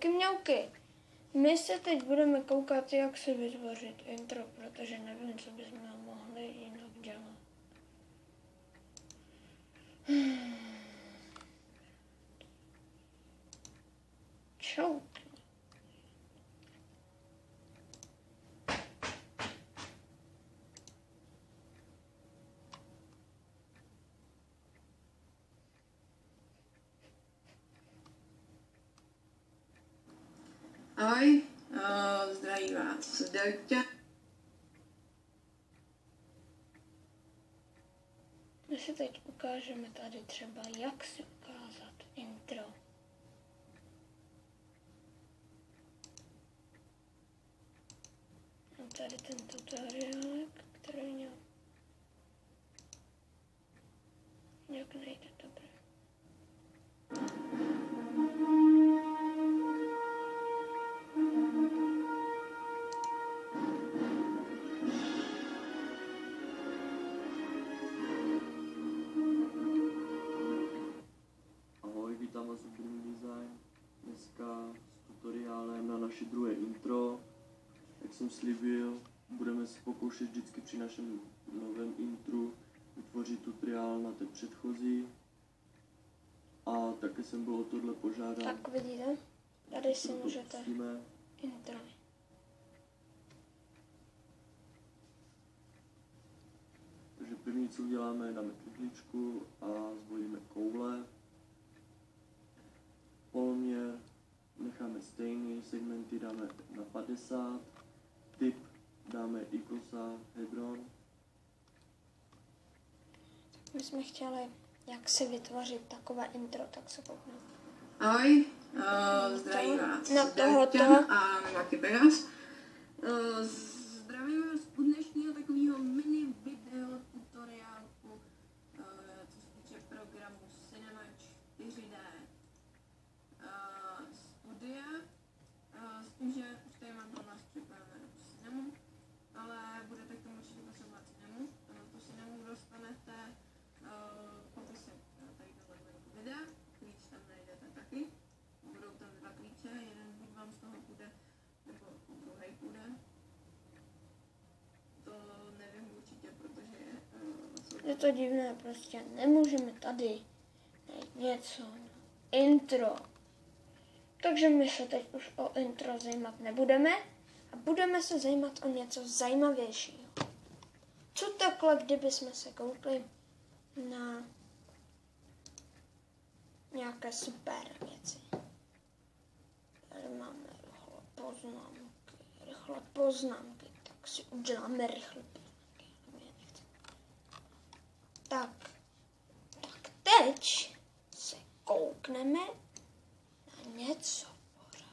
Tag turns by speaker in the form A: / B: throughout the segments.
A: Čauky mňauky. My se teď budeme koukat, jak si vytvořit intro, protože nevím, co bychom mohli jinak dělat. Čauky.
B: Ahoj, zdraví vás Delťa.
A: My si teď ukážeme tady třeba, jak si ukázat intro. A tady ten tutoriál, který nějak nejde dobře.
C: Vítám vás u Dream Design, dneska s tutoriálem na naše druhé intro. Jak jsem slíbil, budeme se pokoušet vždycky při našem novém intru vytvořit tutoriál na té předchozí. A také jsem byl o tohle požádán.
A: Tak vidíte, tady si můžete intro.
C: Takže první, co uděláme, dáme klikličku a zvolíme koule. Poloměr necháme stejný, segmenty dáme na 50, typ dáme ikosa, hedron.
A: My jsme chtěli, jak si vytvořit takové intro, tak se koukneme.
B: Ahoj, zdraví vás
A: Na tohoto.
B: a Marky Pegas. Zdravím vás u dnešního takového mini video tutoriálku, co se týče programu Cinema 4D Studia, s tím, že už tady mám pro nás připravené Cinemu, ale budete k tomu určitě potřebovat Cinemu. Tu Cinemu dostanete popise tady tohle videa, klíč tam najdete taky. Budou tam dva klíče, jeden buď vám z toho půjde, nebo druhý půjde. To nevím určitě, protože
A: Je to divné, prostě nemůžeme tady najít něco na intro. Takže my se teď už o intro zajímat nebudeme a budeme se zajímat o něco zajímavějšího. Co takhle, kdyby jsme se koukli na nějaké super věci. Tady máme rychle poznámky, tak si uděláme rychle poznámky. Tak teď se koukneme na něco pořád.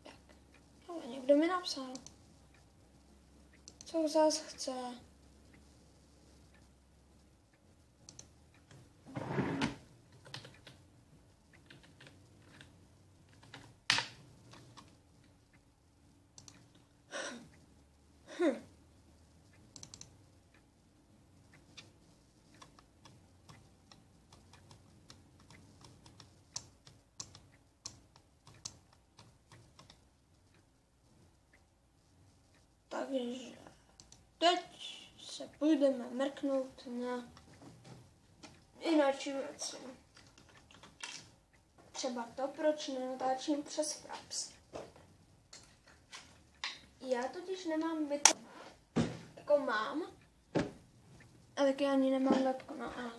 A: Tak, ale někdo mi napsal. Co zás chce? Takže teď se půjdeme mrknout na jináčí věci. Třeba to, proč nenatáčím přes Fraps. Já totiž nemám mikrofon. Jako mám, ale taky ani nemám webko. No a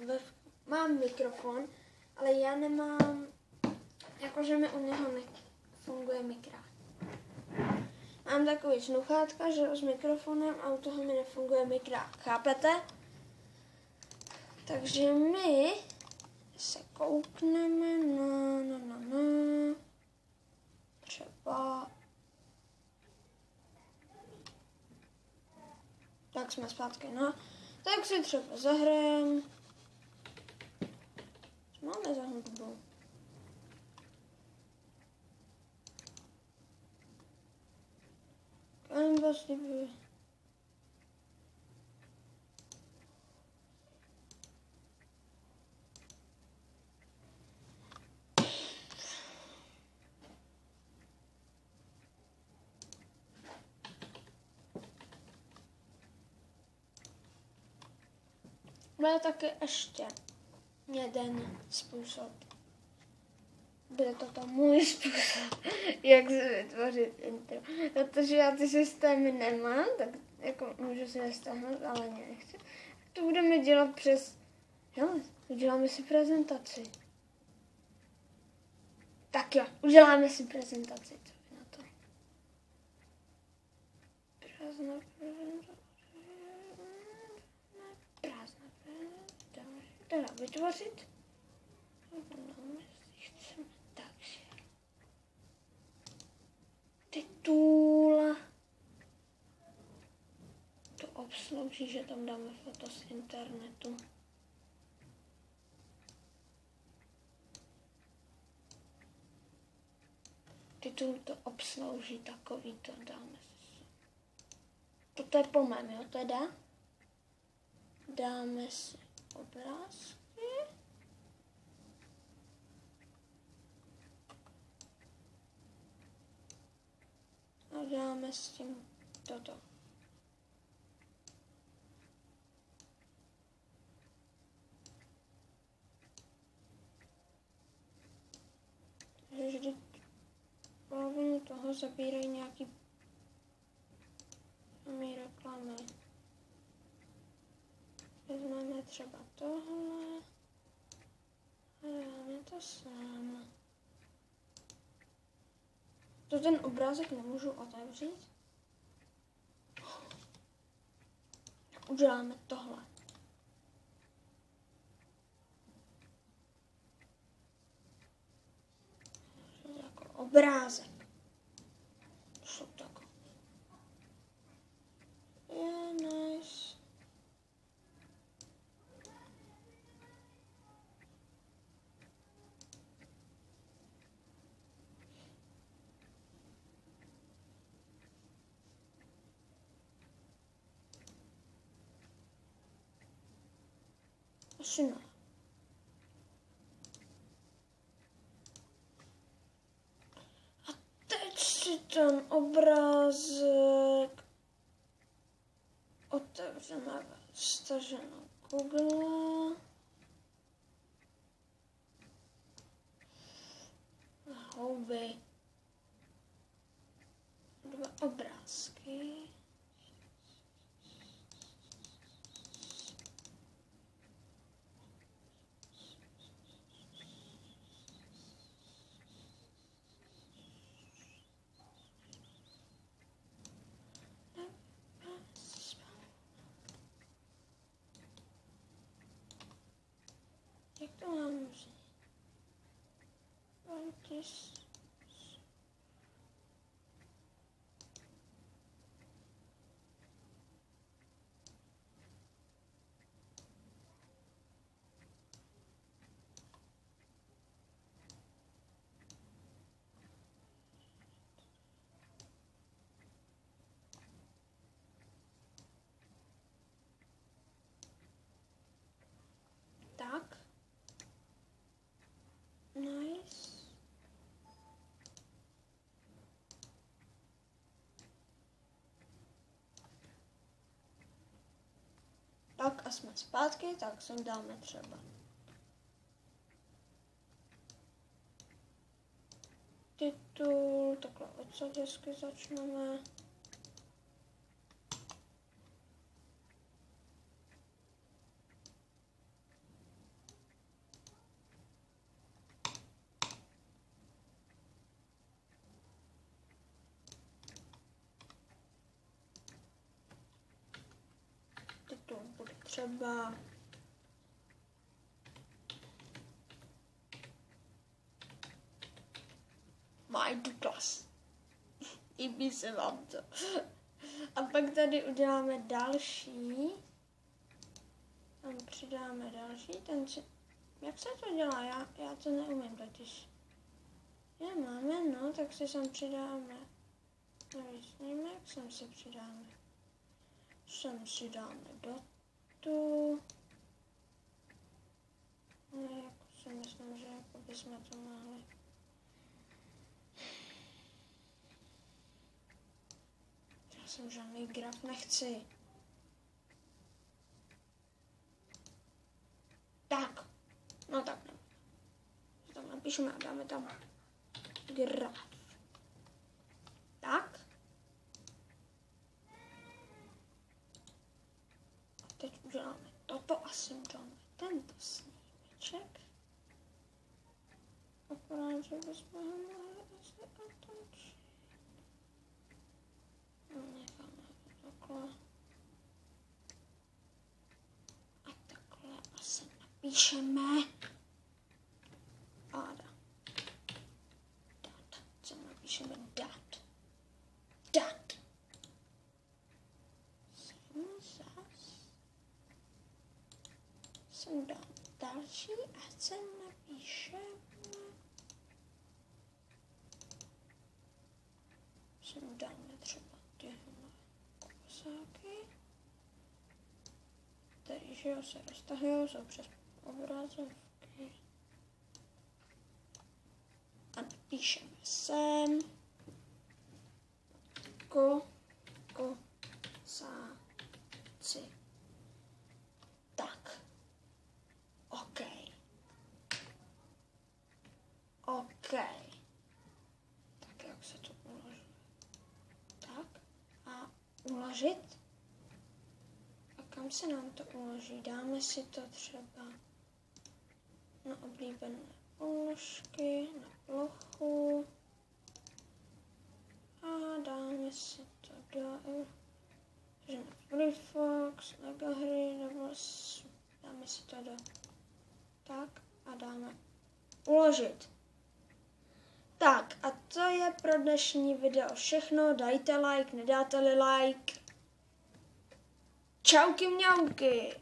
A: mám mikrofon, ale já nemám, jakože mi u něho nefunguje mikrofon. Mám takový sluchátka, že s mikrofonem a u toho mi nefunguje mikrofon. Chápete? Takže my se koukneme na třeba. Tak jsme zpátky, no. Tak si třeba zahrajeme. Co máme za hudbu? Canvas TV. Bude taky ještě jeden způsob. Bude to můj způsob, jak si vytvořit intro. Protože já ty systémy nemám, tak jako můžu si je stáhnout, ale nechci. To budeme dělat přes... Jo, uděláme si prezentaci. Tak jo, uděláme si prezentaci. Co vy na to? Prázdná prezentace. Teda vytvořit. Takže. Titul. To obslouží, že tam dáme foto z internetu. Titul to obslouží, takový to dáme. Toto je po mém, jo, teda. Dáme si obrázky. A dáme s tím toto. Takže vždy polovinu toho zabírají nějaký mý reklamy. Vezmeme třeba tohle a dáme to sem. To ten obrázek nemůžu otevřít. Uděláme tohle. Jako obrázek. Jsou takové. Je nice. Asi ne. A teď si ten obrázek otevřeme ve staženou Google. Houby. 2 obrázky. Jak to mám říct? Tak. Nice. Tak a jsme zpátky, tak sem dáme třeba titul, takhle odsud hezky začneme. Titul bude třeba My Douglas. Líbí se vám to. A pak tady uděláme další. Tam přidáme další. Ten si... Jak se to dělá? Já to neumím totiž. Je, máme, no, tak si sem přidáme. Navíc nevím, jak sem si přidáme. Sem si dáme datu. No, jako si myslím, že jako bychom to mohli. Já jsem žádný graf nechci. napíšeme a dáme tam graf. Tak. A teď uděláme toto a sem dáme tento snímeček. Akorát, že bychom ho mohli asi otočit. Necháme to takhle. A takhle asi napíšeme. Co napíšeme? Dat. Sem dám další a sem napíšeme. Sem dáme třeba tyhle kosáky. Tady, že jo, se roztahují, jsou přes obrazovky. A napíšeme sem kosáci. Tak. OK. Tak jak se to uloží? Tak. A uložit. A kam se nám to uloží? Dáme si to třeba na oblíbené položky, na plochu. A dáme si to do Freefox, Lego hry, nebo dáme si to do tak a dáme uložit. Tak a to je pro dnešní video všechno. Dajte like, nedáte-li like. Čauky mňauky.